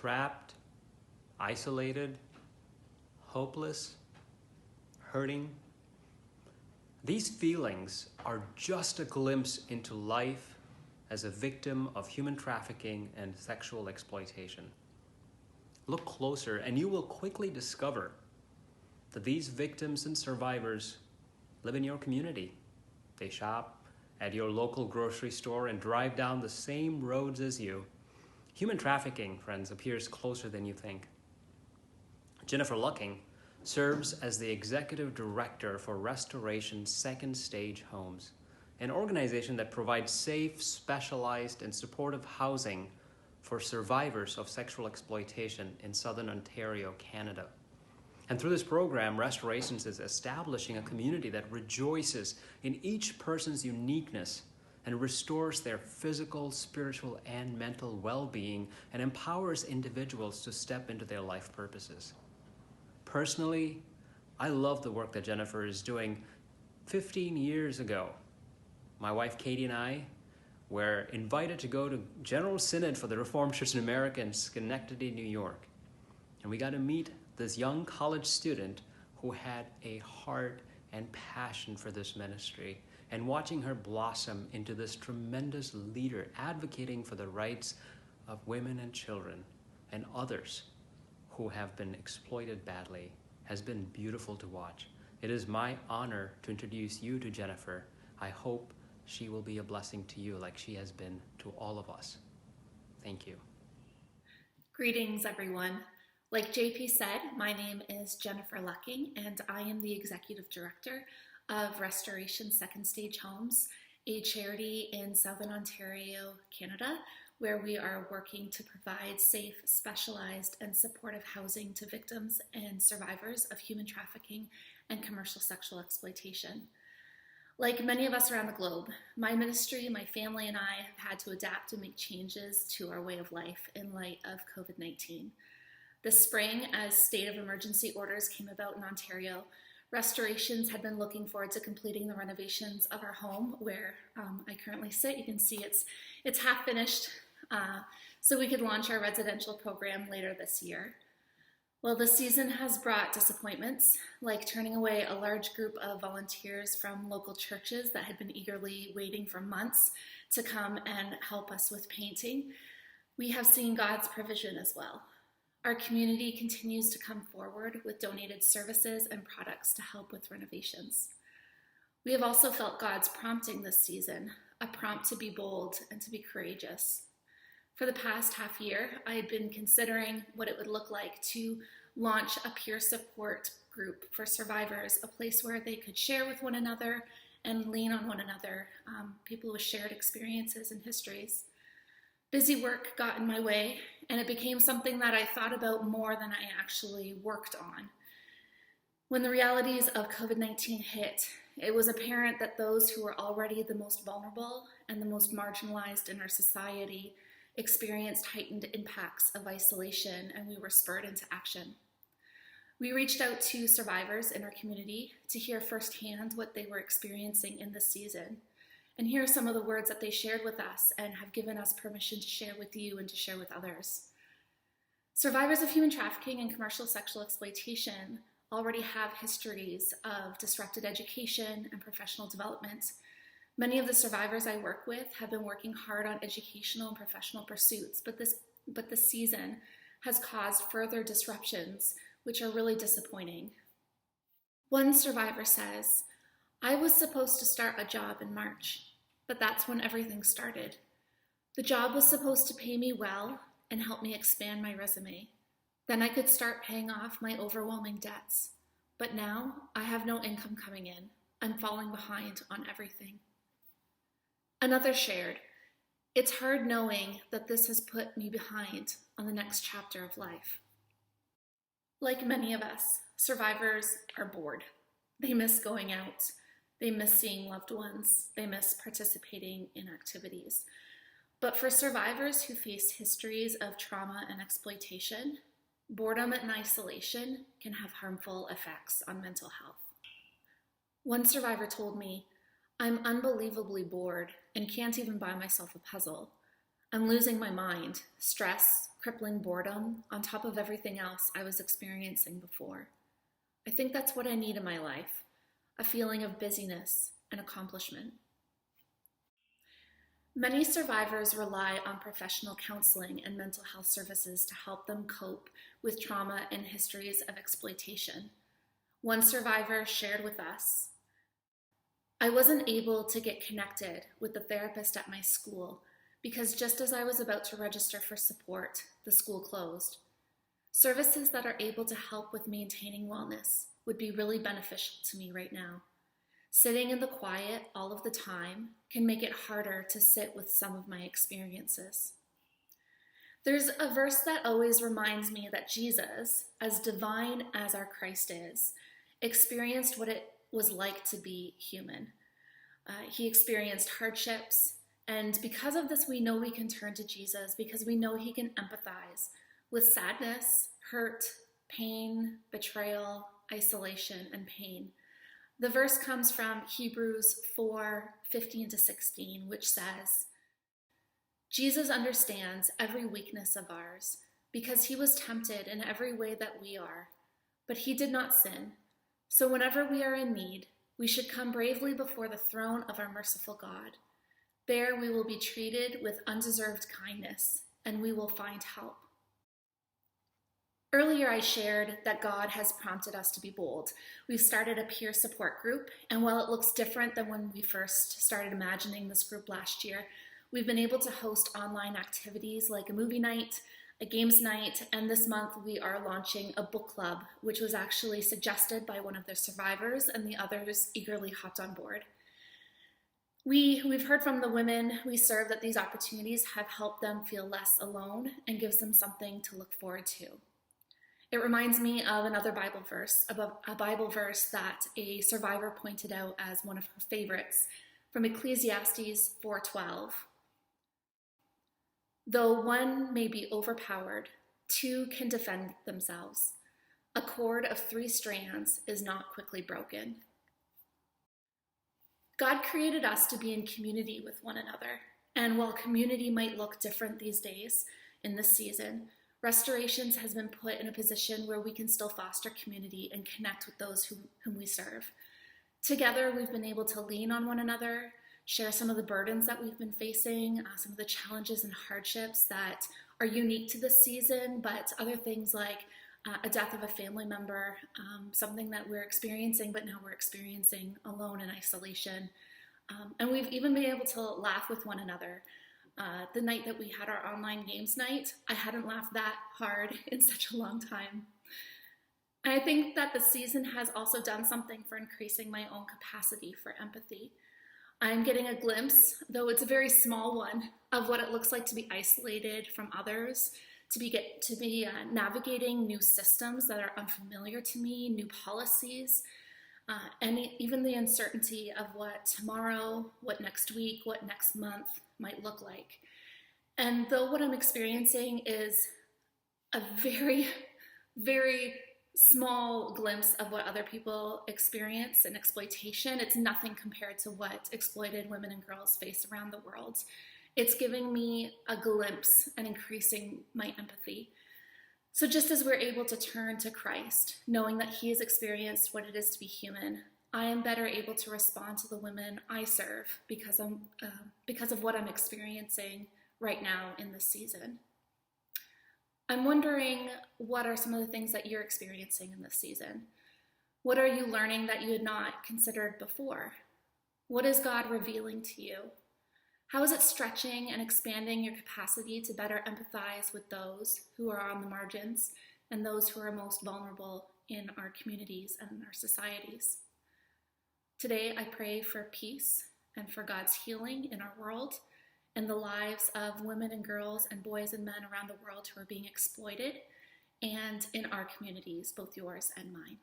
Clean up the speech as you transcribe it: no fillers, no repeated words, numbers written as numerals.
trapped, isolated, hopeless, hurting. These feelings are just a glimpse into life as a victim of human trafficking and sexual exploitation. Look closer and you will quickly discover that these victims and survivors live in your community. They shop at your local grocery store and drive down the same roads as you. Human trafficking, friends, appears closer than you think. Jennifer Lucking serves as the executive director for Restoration Second Stage Homes, an organization that provides safe, specialized, and supportive housing for survivors of sexual exploitation in Southern Ontario, Canada. And through this program, Restorations is establishing a community that rejoices in each person's uniqueness and restores their physical, spiritual, and mental well-being and empowers individuals to step into their life purposes. Personally, I love the work that Jennifer is doing. 15 years ago, my wife Katie and I were invited to go to General Synod for the Reformed Church in America in Schenectady, New York. And we got to meet this young college student who had a heart and passion for this ministry, and watching her blossom into this tremendous leader advocating for the rights of women and children and others who have been exploited badly has been beautiful to watch. It is my honor to introduce you to Jennifer. I hope she will be a blessing to you like she has been to all of us. Thank you. Greetings, everyone. Like JP said, my name is Jennifer Lucking, and I am the Executive Director of Restoration Second Stage Homes, a charity in Southern Ontario, Canada, where we are working to provide safe, specialized, and supportive housing to victims and survivors of human trafficking and commercial sexual exploitation. Like many of us around the globe, my ministry, my family, and I have had to adapt and make changes to our way of life in light of COVID-19. This spring, as state of emergency orders came about in Ontario, Restorations had been looking forward to completing the renovations of our home where I currently sit. You can see it's half finished, so we could launch our residential program later this year. Well, the season has brought disappointments, like turning away a large group of volunteers from local churches that had been eagerly waiting for months to come and help us with painting. We have seen God's provision as well. Our community continues to come forward with donated services and products to help with renovations. We have also felt God's prompting this season, a prompt to be bold and to be courageous. For the past half year, I had been considering what it would look like to launch a peer support group for survivors, a place where they could share with one another and lean on one another, people with shared experiences and histories. Busy work got in my way, and it became something that I thought about more than I actually worked on. When the realities of COVID-19 hit, it was apparent that those who were already the most vulnerable and the most marginalized in our society experienced heightened impacts of isolation, and we were spurred into action. We reached out to survivors in our community to hear firsthand what they were experiencing in this season. And here are some of the words that they shared with us and have given us permission to share with you and to share with others. Survivors of human trafficking and commercial sexual exploitation already have histories of disrupted education and professional development. Many of the survivors I work with have been working hard on educational and professional pursuits, but this season has caused further disruptions, which are really disappointing. One survivor says, "I was supposed to start a job in March, but that's when everything started. The job was supposed to pay me well and help me expand my resume. Then I could start paying off my overwhelming debts. But now I have no income coming in. I'm falling behind on everything." Another shared, "It's hard knowing that this has put me behind on the next chapter of life." Like many of us, survivors are bored. They miss going out. They miss seeing loved ones. They miss participating in activities. But for survivors who face histories of trauma and exploitation, boredom and isolation can have harmful effects on mental health. One survivor told me, "I'm unbelievably bored and can't even buy myself a puzzle. I'm losing my mind. Stress, crippling boredom on top of everything else I was experiencing before. I think that's what I need in my life, a feeling of busyness and accomplishment. Many survivors rely on professional counseling and mental health services to help them cope with trauma and histories of exploitation. One survivor shared with us, "I wasn't able to get connected with the therapist at my school because just as I was about to register for support, the school closed. Services that are able to help with maintaining wellness would be really beneficial to me right now. Sitting in the quiet all of the time can make it harder to sit with some of my experiences." There's a verse that always reminds me that Jesus, as divine as our Christ is, experienced what it was like to be human. He experienced hardships, and because of this, we know we can turn to Jesus because we know he can empathize with sadness, hurt, pain, betrayal, isolation, and pain. The verse comes from Hebrews 4:15-16, which says, "Jesus understands every weakness of ours because he was tempted in every way that we are, but he did not sin. So whenever we are in need, we should come bravely before the throne of our merciful God. There we will be treated with undeserved kindness, and we will find help." Earlier, I shared that God has prompted us to be bold. We've started a peer support group, and while it looks different than when we first started imagining this group last year, we've been able to host online activities like a movie night, a games night, and this month we are launching a book club, which was actually suggested by one of the survivors, and the others eagerly hopped on board. We've heard from the women we serve that these opportunities have helped them feel less alone and gives them something to look forward to. It reminds me of another Bible verse, a Bible verse that a survivor pointed out as one of her favorites, from Ecclesiastes 4:12. "Though one may be overpowered, two can defend themselves. A cord of 3 strands is not quickly broken." God created us to be in community with one another, and while community might look different these days in this season, Restorations has been put in a position where we can still foster community and connect with those whom we serve. Together, we've been able to lean on one another, share some of the burdens that we've been facing, some of the challenges and hardships that are unique to this season, but other things like a death of a family member, something that we're experiencing, but now we're experiencing alone in isolation. And we've even been able to laugh with one another. The night that we had our online games night, I hadn't laughed that hard in such a long time. And I think that the season has also done something for increasing my own capacity for empathy. I'm getting a glimpse, though it's a very small one, of what it looks like to be isolated from others, to be navigating new systems that are unfamiliar to me, new policies, and even the uncertainty of what tomorrow, what next week, what next month might look like. And though what I'm experiencing is a very, very small glimpse of what other people experience in exploitation, it's nothing compared to what exploited women and girls face around the world. It's giving me a glimpse and increasing my empathy. So just as we're able to turn to Christ, knowing that he has experienced what it is to be human, I am better able to respond to the women I serve because of what I'm experiencing right now in this season. I'm wondering, what are some of the things that you're experiencing in this season? What are you learning that you had not considered before? What is God revealing to you? How is it stretching and expanding your capacity to better empathize with those who are on the margins and those who are most vulnerable in our communities and in our societies? Today, I pray for peace and for God's healing in our world and the lives of women and girls and boys and men around the world who are being exploited, and in our communities, both yours and mine.